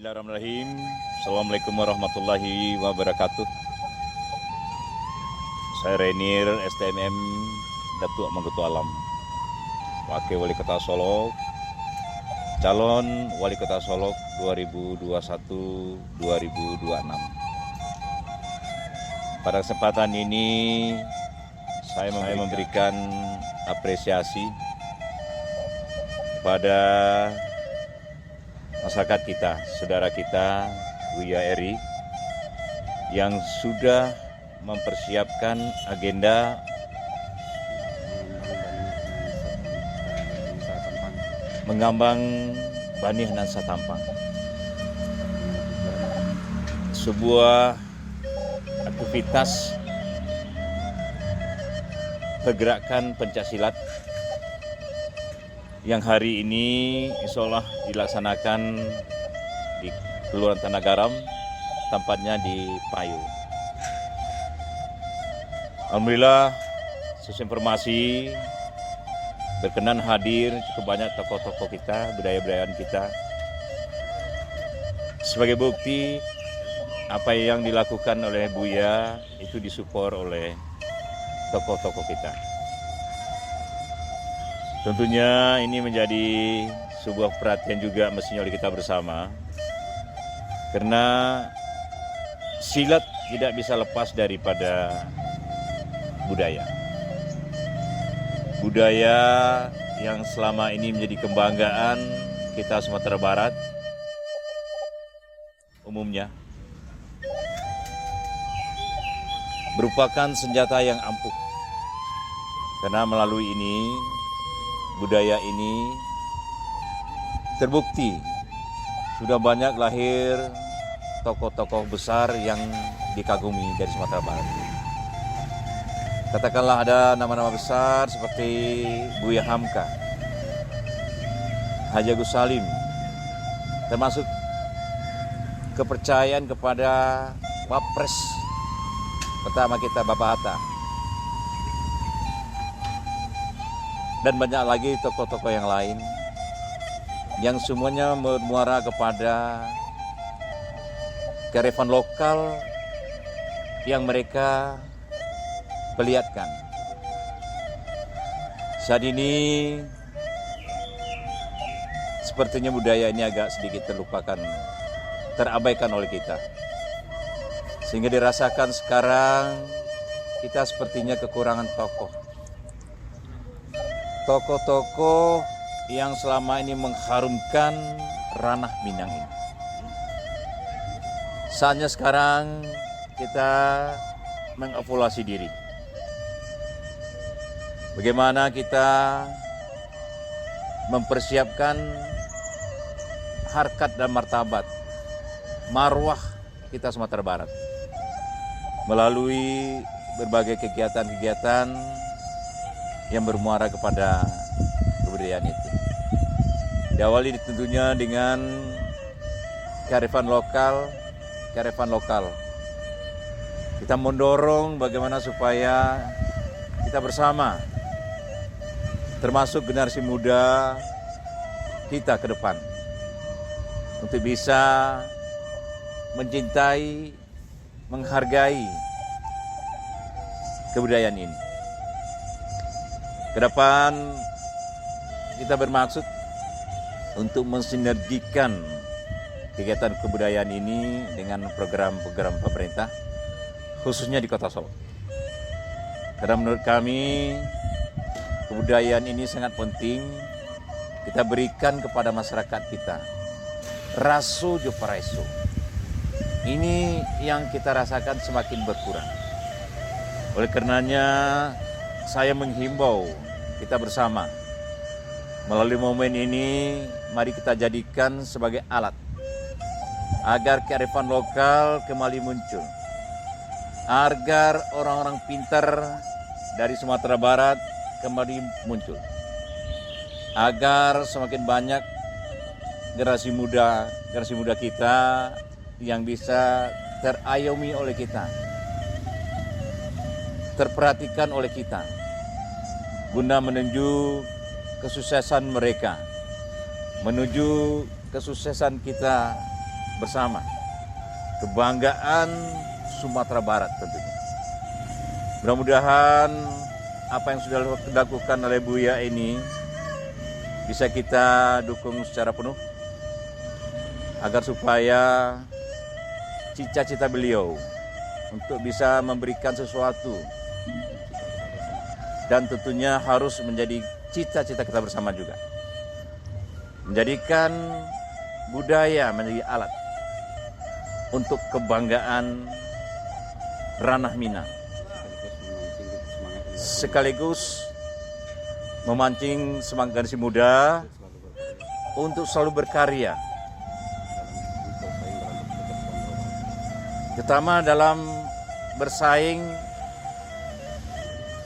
Bismillahirrahmanirrahim. Assalamualaikum warahmatullahi wabarakatuh. Saya Renir, STMM Datuk Mangkutu Alam, Wakil Wali Kota Solok, calon Wali Kota Solok 2021-2026. Pada kesempatan ini saya memberikan apresiasi kepada masyarakat kita, saudara kita, Buya Eri, yang sudah mempersiapkan agenda mengambang Bani Hanansa Tampang. Sebuah aktivitas pergerakan pencaksilat yang hari ini insya Allah dilaksanakan di Kelurahan Tanah Garam, tempatnya di Payu. Alhamdulillah, sesuai informasi berkenan hadir cukup banyak tokoh-tokoh kita, budaya-budayaan kita. Sebagai bukti apa yang dilakukan oleh Buya itu disupport oleh tokoh-tokoh kita. Tentunya ini menjadi sebuah perhatian juga mestinya oleh kita bersama, karena silat tidak bisa lepas daripada budaya. Budaya yang selama ini menjadi kebanggaan kita Sumatera Barat umumnya merupakan senjata yang ampuh, karena melalui ini budaya ini terbukti sudah banyak lahir tokoh-tokoh besar yang dikagumi dari Sumatera Barat. Katakanlah ada nama-nama besar seperti Buya Hamka, Haji Agus Salim, termasuk kepercayaan kepada Wapres pertama kita Bapak Hatta. Dan banyak lagi tokoh-tokoh yang lain yang semuanya bermuara kepada kearifan lokal yang mereka perlihatkan. Saat ini sepertinya budaya ini agak sedikit terlupakan, terabaikan oleh kita. Sehingga dirasakan sekarang kita sepertinya kekurangan tokoh-tokoh yang selama ini mengharumkan ranah Minang ini. Saatnya sekarang kita mengevaluasi diri. Bagaimana kita mempersiapkan harkat dan martabat, marwah kita Sumatera Barat melalui berbagai kegiatan-kegiatan yang bermuara kepada kebudayaan itu. Diawali tentunya dengan kearifan lokal. Kita mendorong bagaimana supaya kita bersama, termasuk generasi muda kita ke depan, untuk bisa mencintai, menghargai kebudayaan ini. Ke depan kita bermaksud untuk mensinergikan kegiatan kebudayaan ini dengan program-program pemerintah, khususnya di Kota Solok. Karena menurut kami kebudayaan ini sangat penting kita berikan kepada masyarakat kita. Raso jo paraiso. Ini yang kita rasakan semakin berkurang. Oleh karenanya saya menghimbau kita bersama, melalui momen ini mari kita jadikan sebagai alat agar kearifan lokal kembali muncul, agar orang-orang pintar dari Sumatera Barat kembali muncul, agar semakin banyak generasi muda kita yang bisa terayomi oleh kita, terperhatikan oleh kita, guna menuju kesuksesan mereka, menuju kesuksesan kita bersama. Kebanggaan Sumatera Barat tentunya. Mudah-mudahan apa yang sudah dilakukan oleh Buya ini bisa kita dukung secara penuh agar supaya cita-cita beliau untuk bisa memberikan sesuatu dan tentunya harus menjadi cita-cita kita bersama juga. Menjadikan budaya menjadi alat untuk kebanggaan ranah Minang. Sekaligus memancing semangat generasi muda untuk selalu berkarya. Terutama dalam bersaing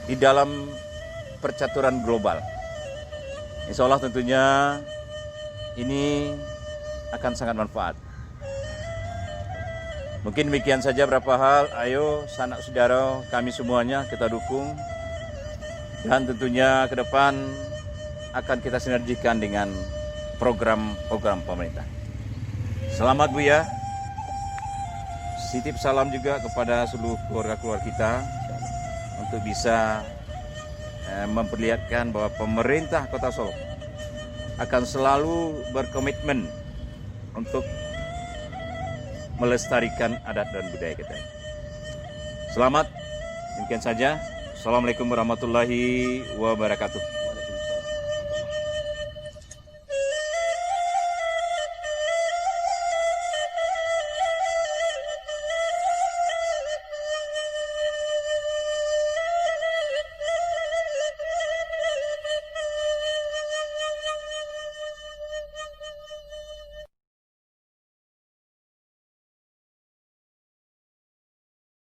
di dalam percaturan global. Insya Allah tentunya ini akan sangat manfaat. Mungkin demikian saja beberapa hal. Ayo sanak saudara kami semuanya kita dukung. Dan tentunya ke depan akan kita sinergikan dengan program-program pemerintah. Selamat Buya. Titip salam juga kepada seluruh keluarga-keluarga kita untuk bisa memperlihatkan bahwa pemerintah Kota Solo akan selalu berkomitmen untuk melestarikan adat dan budaya kita. Selamat, demikian saja. Assalamualaikum warahmatullahi wabarakatuh.